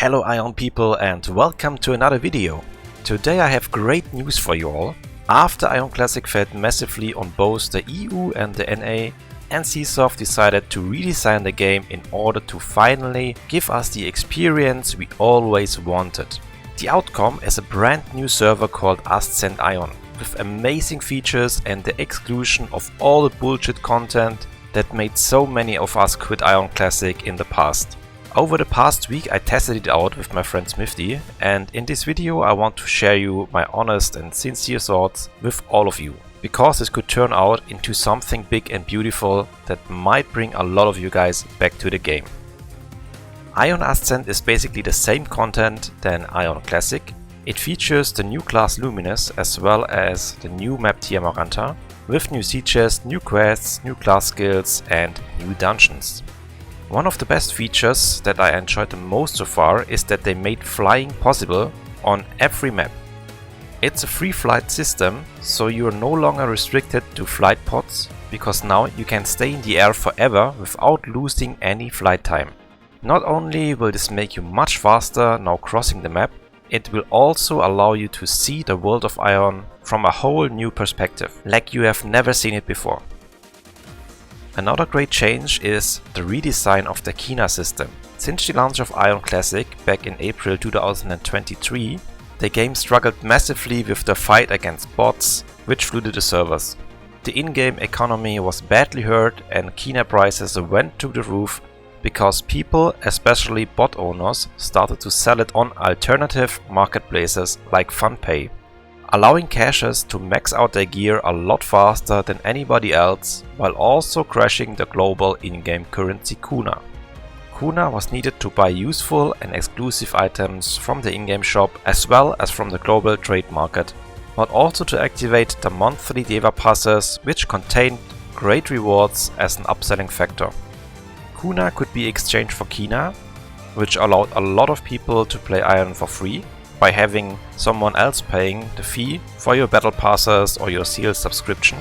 Hello Ion people and welcome to another video. Today I have great news for you all. After Ion Classic failed massively on both the EU and the NA, NCSoft decided to redesign the game in order to finally give us the experience we always wanted. The outcome is a brand new server called Ascend Ion, with amazing features and the exclusion of all the bullshit content that made so many of us quit Ion Classic in the past. Over the past week I tested it out with my friend Smifty, and in this video I want to share you my honest and sincere thoughts with all of you, because this could turn out into something big and beautiful that might bring a lot of you guys back to the game. AION Ascend is basically the same content than Ion Classic. It features the new class Luminous as well as the new map tier Maranta, with new sieges, new quests, new class skills and new dungeons. One of the best features that I enjoyed the most so far is that they made flying possible on every map. It's a free flight system, so you are no longer restricted to flight pods, because now you can stay in the air forever without losing any flight time. Not only will this make you much faster now crossing the map, it will also allow you to see the world of Ion from a whole new perspective, like you have never seen it before. Another great change is the redesign of the Kina system. Since the launch of Ion Classic back in April 2023, the game struggled massively with the fight against bots, which flooded the servers. The in-game economy was badly hurt and Kina prices went through the roof because people, especially bot owners, started to sell it on alternative marketplaces like FunPay, allowing cashers to max out their gear a lot faster than anybody else, while also crashing the global in-game currency Kuna. Kuna was needed to buy useful and exclusive items from the in-game shop as well as from the global trade market, but also to activate the monthly Davea Passes, which contained great rewards as an upselling factor. Kuna could be exchanged for Kina, which allowed a lot of people to play Ion for free, by having someone else paying the fee for your battle passes or your Siels subscription.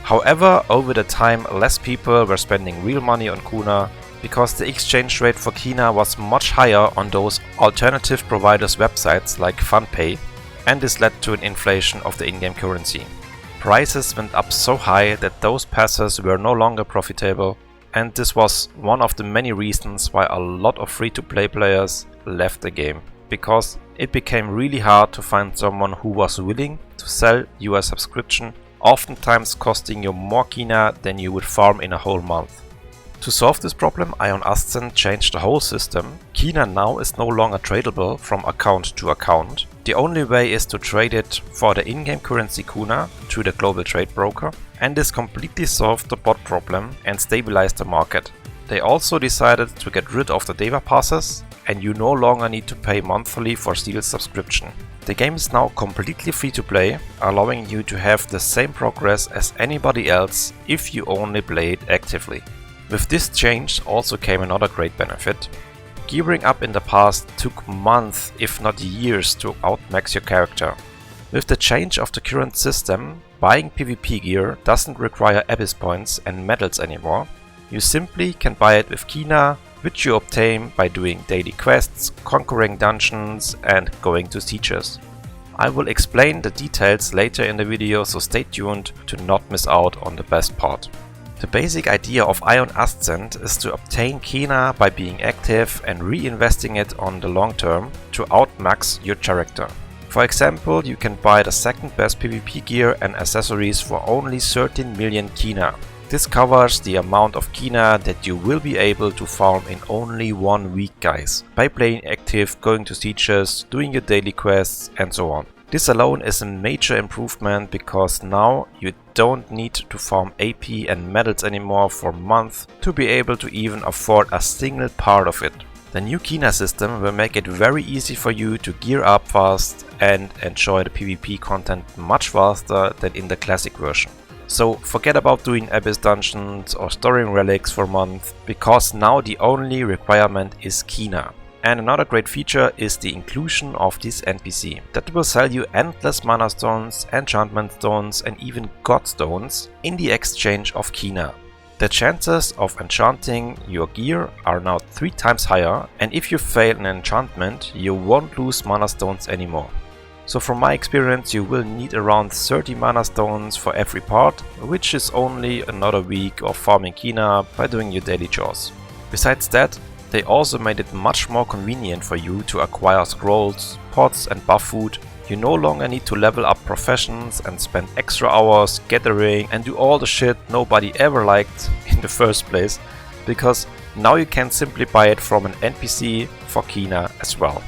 However, over the time less people were spending real money on Kuna because the exchange rate for Kina was much higher on those alternative providers' websites like FunPay, and this led to an inflation of the in-game currency. Prices went up so high that those passes were no longer profitable, and this was one of the many reasons why a lot of free-to-play players left the game, because it became really hard to find someone who was willing to sell you a subscription, oftentimes costing you more Kina than you would farm in a whole month. To solve this problem, AION Ascend changed the whole system. Kina now is no longer tradable from account to account. The only way is to trade it for the in-game currency Kuna through the global trade broker, and this completely solved the bot problem and stabilized the market. They also decided to get rid of the Davea Passes, and you no longer need to pay monthly for Siels subscription. The game is now completely free to play, allowing you to have the same progress as anybody else if you only play it actively. With this change also came another great benefit. Gearing up in the past took months if not years to outmax your character. With the change of the current system, buying PvP gear doesn't require Abyss points and medals anymore. You simply can buy it with Kina, which you obtain by doing daily quests, conquering dungeons and going to sieges. I will explain the details later in the video, so stay tuned to not miss out on the best part. The basic idea of AION Ascend is to obtain Kina by being active and reinvesting it on the long term to outmax your character. For example, you can buy the second best PvP gear and accessories for only 13 million Kina. This covers the amount of Kina that you will be able to farm in only 1 week, guys, by playing active, going to sieges, doing your daily quests and so on. This alone is a major improvement because now you don't need to farm AP and medals anymore for months to be able to even afford a single part of it. The new Kina system will make it very easy for you to gear up fast and enjoy the PvP content much faster than in the classic version. So forget about doing Abyss dungeons or storing relics for months, because now the only requirement is Kina. And another great feature is the inclusion of this NPC that will sell you endless Manastones, enchantment stones and even god stones in the exchange of Kina. The chances of enchanting your gear are now 3 times higher, and if you fail an enchantment, you won't lose mana stones anymore. So from my experience, you will need around 30 mana stones for every part, which is only another week of farming Kina by doing your daily chores. Besides that, they also made it much more convenient for you to acquire scrolls, pots and buff food. You no longer need to level up professions and spend extra hours gathering and do all the shit nobody ever liked in the first place, because now you can simply buy it from an NPC for Kina as well.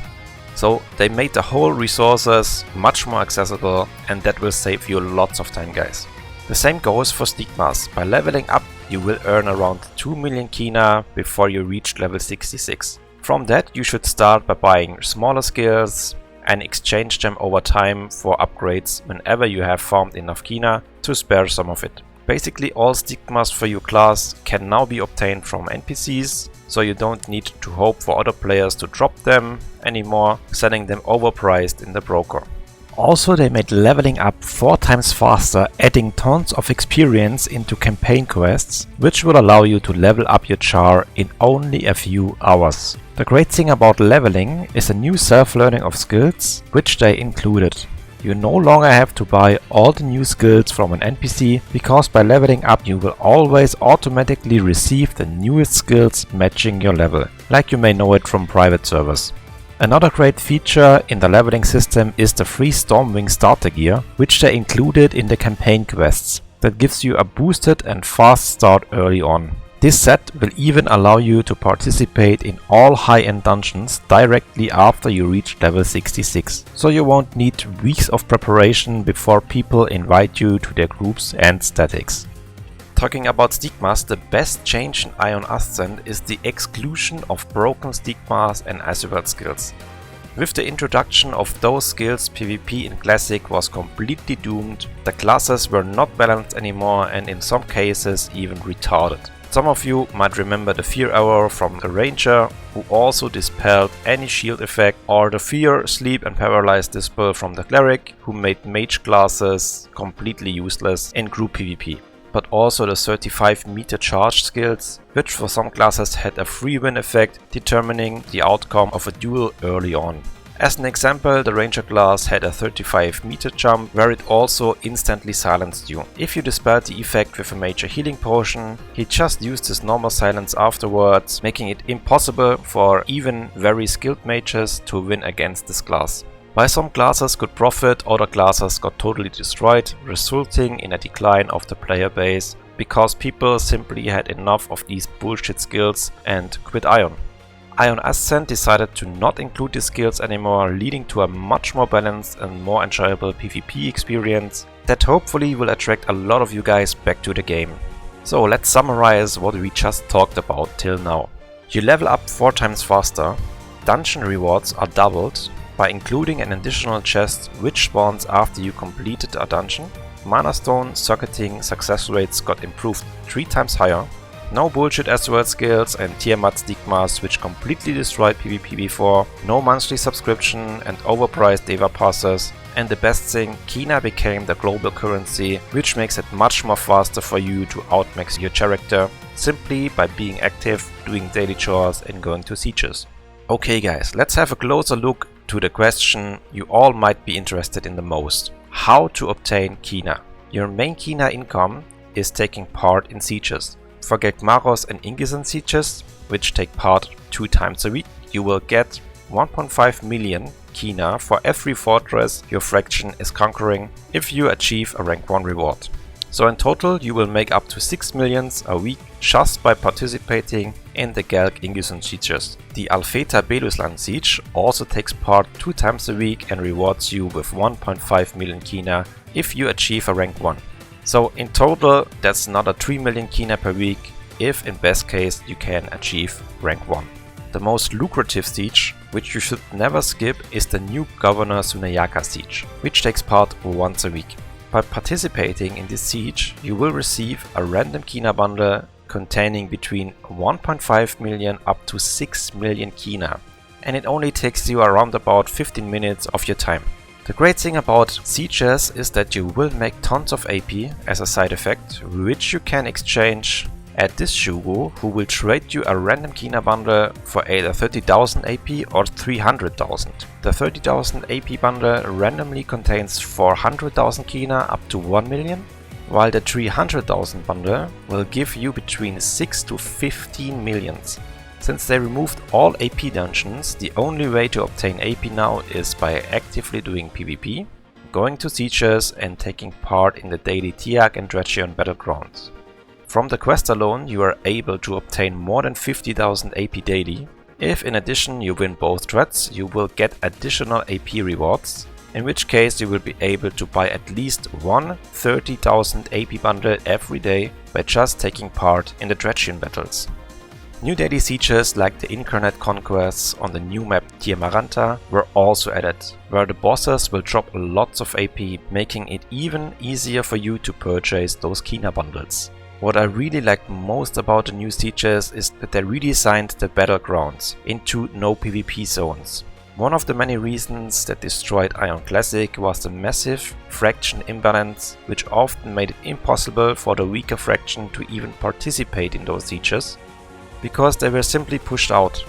So they made the whole resources much more accessible, and that will save you lots of time, guys. The same goes for Stigmas. By leveling up, you will earn around 2 million Kina before you reach level 66. From that, you should start by buying smaller skills and exchange them over time for upgrades whenever you have farmed enough Kina to spare some of it. Basically all Stigmas for your class can now be obtained from NPCs, so you don't need to hope for other players to drop them anymore, selling them overpriced in the broker. Also, they made leveling up 4 times faster, adding tons of experience into campaign quests, which will allow you to level up your char in only a few hours. The great thing about leveling is a new self-learning of skills, which they included. You no longer have to buy all the new skills from an NPC, because by leveling up you will always automatically receive the newest skills matching your level, like you may know it from private servers. Another great feature in the leveling system is the free Stormwing starter gear, which they included in the campaign quests, that gives you a boosted and fast start early on. This set will even allow you to participate in all high-end dungeons directly after you reach level 66, so you won't need weeks of preparation before people invite you to their groups and statics. Talking about Stigmas, the best change in AION Ascend is the exclusion of broken Stigmas and aswell skills. With the introduction of those skills, PvP in Classic was completely doomed, the classes were not balanced anymore and in some cases even retarded. Some of you might remember the Fear Arrow from the Ranger, who also dispelled any shield effect, or the Fear, Sleep and Paralyze Dispel from the Cleric, who made mage classes completely useless in group PvP. But also the 35 meter charge skills, which for some classes had a free win effect, determining the outcome of a duel early on. As an example, the Ranger class had a 35 meter jump, where it also instantly silenced you. If you dispelled the effect with a major healing potion, he just used his normal silence afterwards, making it impossible for even very skilled mages to win against this class. While some classes could profit, other classes got totally destroyed, resulting in a decline of the player base, because people simply had enough of these bullshit skills and quit AION. AION Ascend decided to not include these skills anymore, leading to a much more balanced and more enjoyable PvP experience that hopefully will attract a lot of you guys back to the game. So let's summarize what we just talked about till now. You level up 4 times faster, dungeon rewards are doubled by including an additional chest which spawns after you completed a dungeon. Manastone socketing success rates got improved 3 times higher. No bullshit aswell skills and Tiamat Stigmas which completely destroyed PvP before. No monthly subscription and overpriced Davea Passes. And the best thing, Kina became the global currency, which makes it much more faster for you to outmax your character simply by being active, doing daily chores and going to sieges. Okay guys, let's have a closer look to the question you all might be interested in the most. How to obtain Kina. Your main Kina income is taking part in sieges. For Gelgmaros and Ingison sieges, which take part 2 times a week, you will get 1.5 million Kina for every fortress your faction is conquering if you achieve a rank 1 reward. So in total you will make up to 6 millions a week just by participating in the Gelg Ingison sieges. The Alfeta Belusland siege also takes part 2 times a week and rewards you with 1.5 million Kina if you achieve a rank 1. So in total that's another 3 million Kina per week if in best case you can achieve rank 1. The most lucrative siege, which you should never skip, is the new Governor Sunayaka siege, which takes part once a week. By participating in this siege, you will receive a random Kina bundle containing between 1.5 million up to 6 million Kina, and it only takes you around about 15 minutes of your time. The great thing about sieges is that you will make tons of AP as a side effect, which you can exchange Add this Shugo, who will trade you a random Kina bundle for either 30,000 AP or 300,000. The 30,000 AP bundle randomly contains 400,000 Kina up to 1 million, while the 300,000 bundle will give you between 6 to 15 millions. Since they removed all AP dungeons, the only way to obtain AP now is by actively doing PvP, going to Viiciousx and taking part in the daily Tiag and Drachion battlegrounds. From the quest alone you are able to obtain more than 50,000 AP daily. If in addition you win both threats, you will get additional AP rewards, in which case you will be able to buy at least one 30,000 AP bundle every day by just taking part in the Drachion battles. New daily sieges like the Incarnate Conquests on the new map Tiermaranta were also added, where the bosses will drop lots of AP, making it even easier for you to purchase those Kina bundles. What I really liked most about the new sieges is that they redesigned the battlegrounds into no PvP zones. One of the many reasons that destroyed AION Classic was the massive fraction imbalance, which often made it impossible for the weaker fraction to even participate in those sieges, because they were simply pushed out.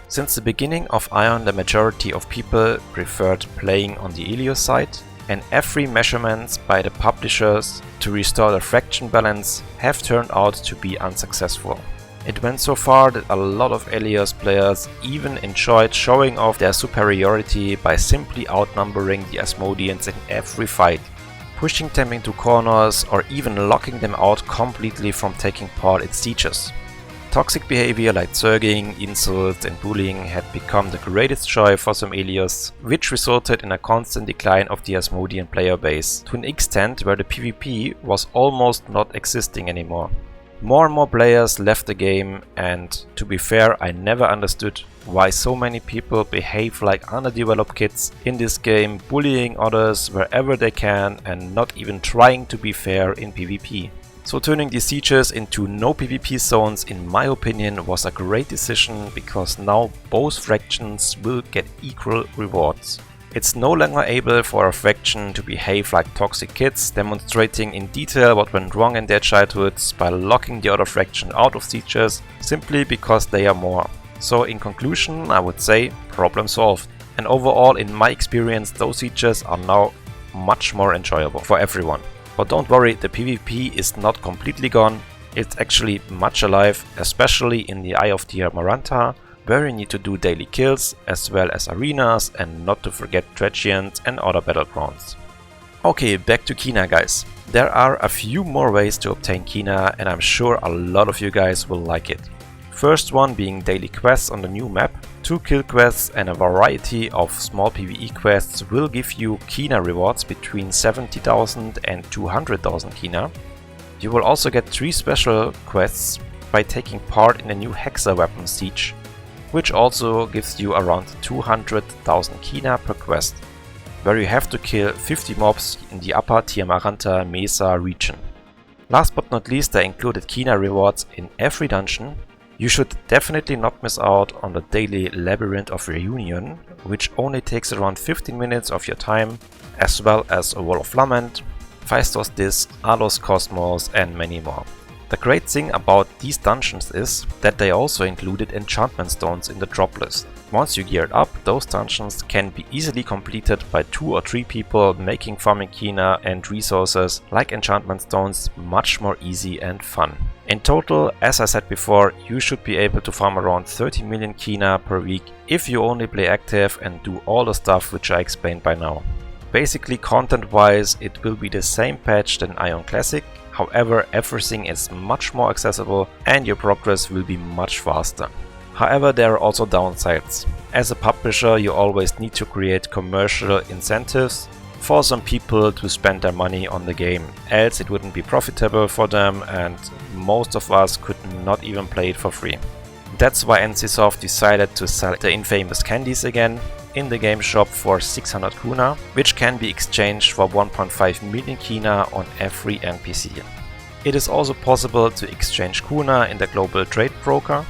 Since the beginning of AION, the majority of people preferred playing on the Helios side, and every measurements by the publishers to restore the fraction balance have turned out to be unsuccessful. It went so far that a lot of Helios players even enjoyed showing off their superiority by simply outnumbering the Asmodeans in every fight, pushing them into corners or even locking them out completely from taking part in sieges. Toxic behavior like zerging, insults and bullying had become the greatest joy for some Helios, which resulted in a constant decline of the Asmodean player base, to an extent where the PvP was almost not existing anymore. More and more players left the game, and to be fair, I never understood why so many people behave like underdeveloped kids in this game, bullying others wherever they can and not even trying to be fair in PvP. So turning these sieges into no PvP zones, in my opinion, was a great decision, because now both fractions will get equal rewards. It's no longer able for a faction to behave like toxic kids, demonstrating in detail what went wrong in their childhoods by locking the other fraction out of sieges simply because they are more. So in conclusion, I would say problem solved. And overall, in my experience, those sieges are now much more enjoyable for everyone. But don't worry, the PvP is not completely gone. It's actually much alive, especially in the Eye of Tiermaranta, where you need to do daily kills as well as arenas, and not to forget Drachions and other battlegrounds. Okay, back to Kina, guys. There are a few more ways to obtain Kina, and I'm sure a lot of you guys will like it. First one being daily quests on the new map. 2 kill quests and a variety of small PvE quests will give you Kina rewards between 70,000 and 200,000 Kina. You will also get 3 special quests by taking part in the new Hexa weapon siege, which also gives you around 200,000 Kina per quest, where you have to kill 50 mobs in the upper Tiermaranta Mesa region. Last but not least, they included Kina rewards in every dungeon. You should definitely not miss out on the daily Labyrinth of Reunion, which only takes around 15 minutes of your time, as well as a Wall of Lament, Phaistos Disc, Alos Cosmos and many more. The great thing about these dungeons is that they also included enchantment stones in the drop list. Once you geared up, those dungeons can be easily completed by 2 or 3 people, making farming Kina and resources like enchantment stones much more easy and fun. In total, as I said before, you should be able to farm around 30 million Kina per week if you only play active and do all the stuff which I explained by now. Basically, content wise, it will be the same patch than AION Classic. However, everything is much more accessible and your progress will be much faster. However, there are also downsides. As a publisher, you always need to create commercial incentives for some people to spend their money on the game, else it wouldn't be profitable for them and most of us could not even play it for free. That's why NCSoft decided to sell the infamous candies again in the game shop for 600 Kuna, which can be exchanged for 1.5 million Kina on every NPC. It is also possible to exchange Kuna in the global trade broker.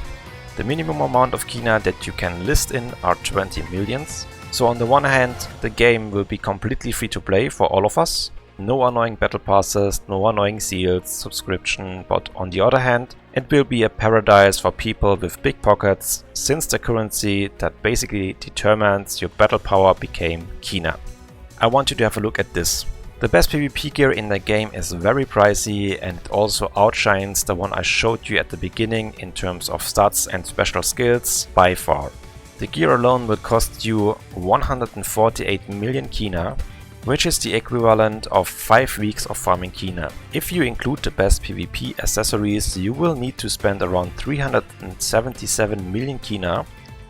The minimum amount of Kina that you can list in are 20 millions. So on the one hand, the game will be completely free to play for all of us. no annoying battle passes, no annoying seals, subscription, but on the other hand, it will be a paradise for people with big pockets, since the currency that basically determines your battle power became Kina. I want you to have a look at this. The best PvP gear in the game is very pricey and it also outshines the one I showed you at the beginning in terms of stats and special skills by far. The gear alone will cost you 148 million Kina, which is the equivalent of 5 weeks of farming Kina. If you include the best PvP accessories, you will need to spend around 377 million Kina,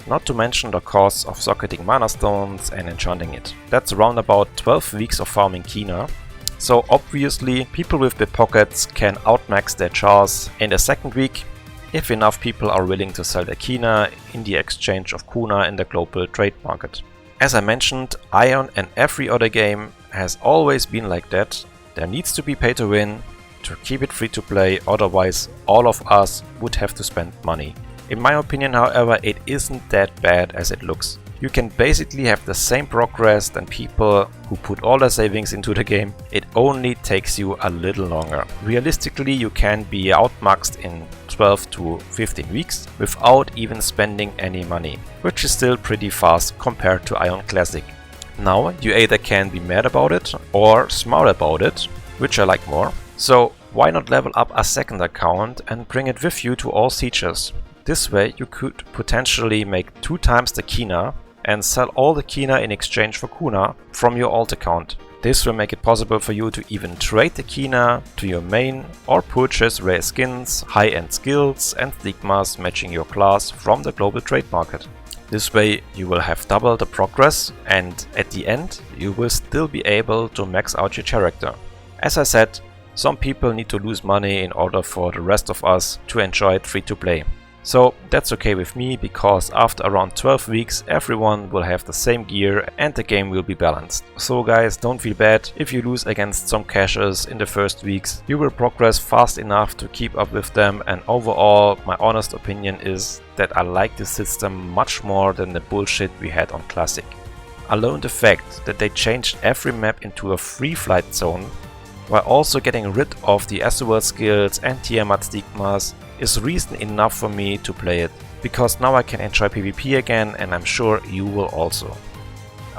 not to mention the costs of socketing Manastones and enchanting it. That's around about 12 weeks of farming Kina. So obviously people with big pockets can outmax their chars in the second week, if enough people are willing to sell their Kina in the exchange of Kuna in the global trade market. As I mentioned, AION and every other game has always been like that. There needs to be pay to win to keep it free to play, otherwise all of us would have to spend money. In my opinion, however, it isn't that bad as it looks. You can basically have the same progress than people who put all their savings into the game. It only takes you a little longer. Realistically, you can be outmaxed in 12 to 15 weeks without even spending any money, which is still pretty fast compared to AION Classic. Now, you either can be mad about it or smart about it, which I like more. So why not level up a second account and bring it with you to all sieges? This way you could potentially make 2 times the Kina and sell all the Kina in exchange for Kuna from your alt account. This will make it possible for you to even trade the Kina to your main or purchase rare skins, high-end skills and Stigmas matching your class from the global trade market. This way you will have double the progress and at the end you will still be able to max out your character. As I said, some people need to lose money in order for the rest of us to enjoy it free to play. So that's okay with me, because after around 12 weeks everyone will have the same gear and the game will be balanced. So guys, don't feel bad if you lose against some caches in the first weeks. You will progress fast enough to keep up with them, and overall my honest opinion is that I like this system much more than the bullshit we had on Classic. Alone the fact that they changed every map into a free flight zone, while also getting rid of the aswell skills and Tiamat Stigmas, is reason enough for me to play it, because now I can enjoy PvP again and I'm sure you will also.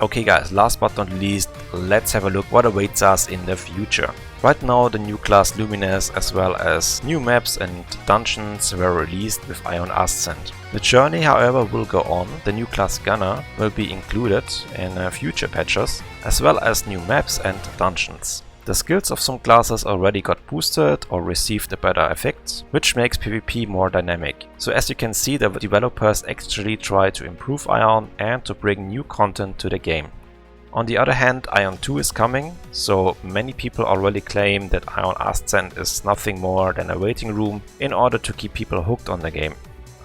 Okay guys, last but not least, let's have a look what awaits us in the future. Right now the new class Lumines as well as new maps and dungeons were released with AION Ascend. The journey however will go on. The new class Gunner will be included in future patches, as well as new maps and dungeons. The skills of some classes already got boosted or received a better effects, which makes PvP more dynamic. So as you can see, the developers actually try to improve AION and to bring new content to the game. On the other hand, AION 2 is coming, so many people already claim that AION Ascend is nothing more than a waiting room in order to keep people hooked on the game.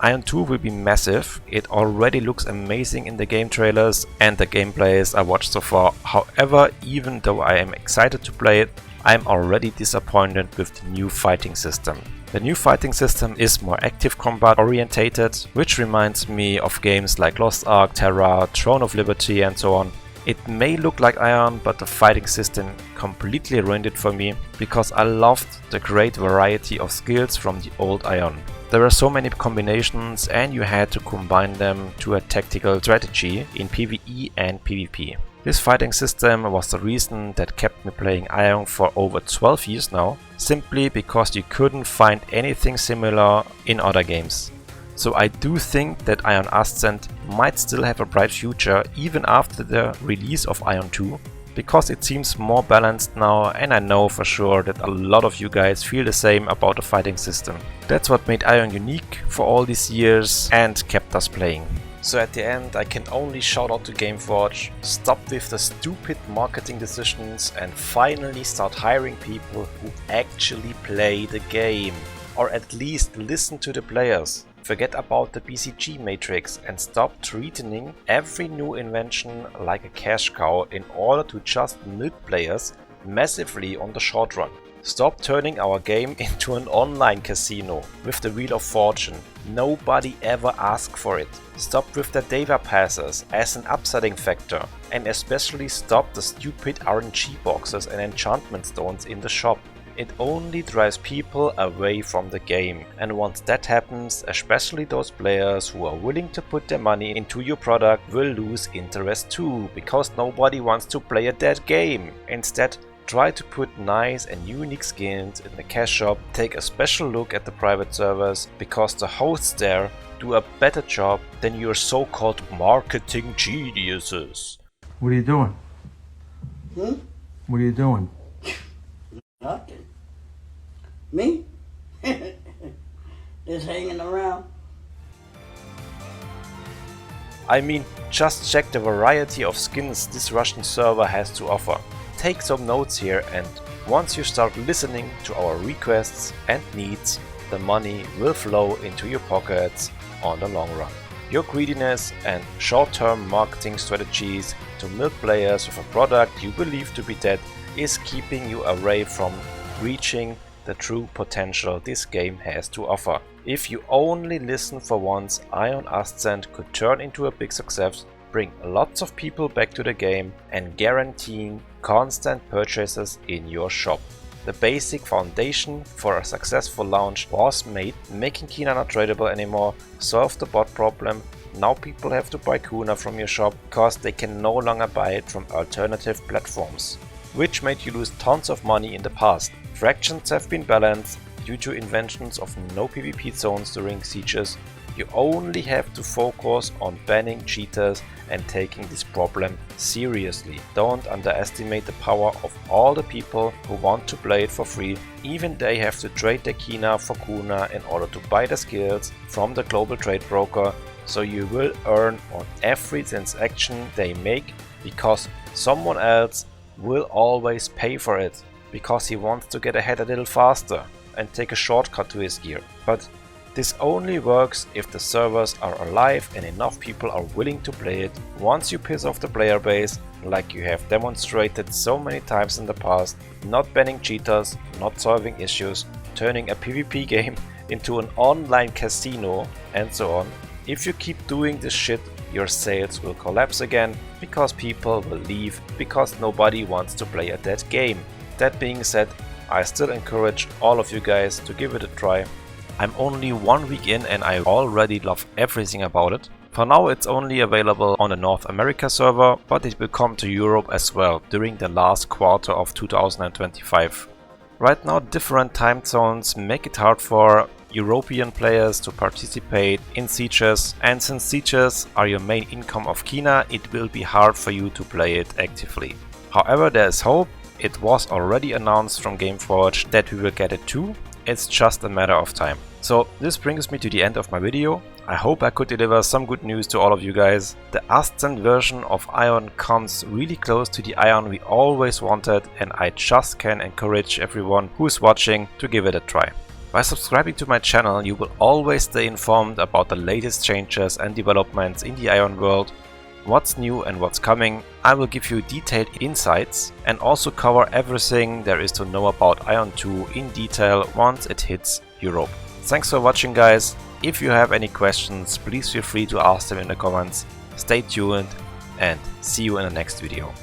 AION 2 will be massive. It already looks amazing in the game trailers and the gameplays I watched so far. However, even though I am excited to play it, I am already disappointed with the new fighting system. The new fighting system is more active combat orientated, which reminds me of games like Lost Ark, Terra, Throne of Liberty and so on. It may look like AION, but the fighting system completely ruined it for me, because I loved the great variety of skills from the old AION. There were so many combinations and you had to combine them to a tactical strategy in PvE and PvP. This fighting system was the reason that kept me playing AION for over 12 years now, simply because you couldn't find anything similar in other games. So I do think that AION Ascend might still have a bright future even after the release of AION 2, because it seems more balanced now, and I know for sure that a lot of you guys feel the same about the fighting system. That's what made AION unique for all these years and kept us playing. So at the end I can only shout out to Gameforge, stop with the stupid marketing decisions and finally start hiring people who actually play the game. Or at least listen to the players. Forget about the BCG matrix and stop treating every new invention like a cash cow in order to just milk players massively on the short run. Stop turning our game into an online casino with the Wheel of Fortune. Nobody ever asked for it. Stop with the Davea Passes as an upselling factor, and especially stop the stupid RNG boxes and enchantment stones in the shop. It only drives people away from the game, and once that happens, especially those players who are willing to put their money into your product will lose interest too, because nobody wants to play a dead game. Instead, try to put nice and unique skins in the cash shop. Take a special look at the private servers, because the hosts there do a better job than your so-called marketing geniuses. What are you doing? What are you doing? Nothing. Me? Just hanging around. I mean, just check the variety of skins this Russian server has to offer. Take some notes here, and once you start listening to our requests and needs, the money will flow into your pockets on the long run. Your greediness and short-term marketing strategies to milk players with a product you believe to be dead is keeping you away from reaching the true potential this game has to offer. If you only listen for once, AION Ascend could turn into a big success, bring lots of people back to the game, and guaranteeing constant purchases in your shop. The basic foundation for a successful launch was made, making Kina not tradable anymore, solved the bot problem. Now people have to buy Kina from your shop because they can no longer buy it from alternative platforms, which made you lose tons of money in the past. Fractions have been balanced due to inventions of no PvP zones during sieges. You only have to focus on banning cheaters and taking this problem seriously. Don't underestimate the power of all the people who want to play it for free. Even they have to trade their Kina for Kuna in order to buy the skills from the global trade broker, so you will earn on every transaction they make, because someone else will always pay for it, because he wants to get ahead a little faster and take a shortcut to his gear. But this only works if the servers are alive and enough people are willing to play it. Once you piss off the player base, like you have demonstrated so many times in the past, not banning cheaters, not solving issues, turning a PvP game into an online casino, and so on. If you keep doing this shit, your sales will collapse again, because people will leave, because nobody wants to play a dead game. That being said, I still encourage all of you guys to give it a try. I'm only 1 week in and I already love everything about it. For now it's only available on the North America server, but it will come to Europe as well during the last quarter of 2025. Right now different time zones make it hard for European players to participate in sieges, and since sieges are your main income of Kina, it will be hard for you to play it actively. However, there is hope. It was already announced from Gameforge that we will get it too. It's just a matter of time. So this brings me to the end of my video. I hope I could deliver some good news to all of you guys. The Ascend version of AION comes really close to the AION we always wanted, and I just can encourage everyone who's watching to give it a try. By subscribing to my channel, you will always stay informed about the latest changes and developments in the AION world. What's new and what's coming. I will give you detailed insights and also cover everything there is to know about AION 2 in detail once it hits Europe. Thanks for watching, guys. If you have any questions, please feel free to ask them in the comments. Stay tuned and see you in the next video.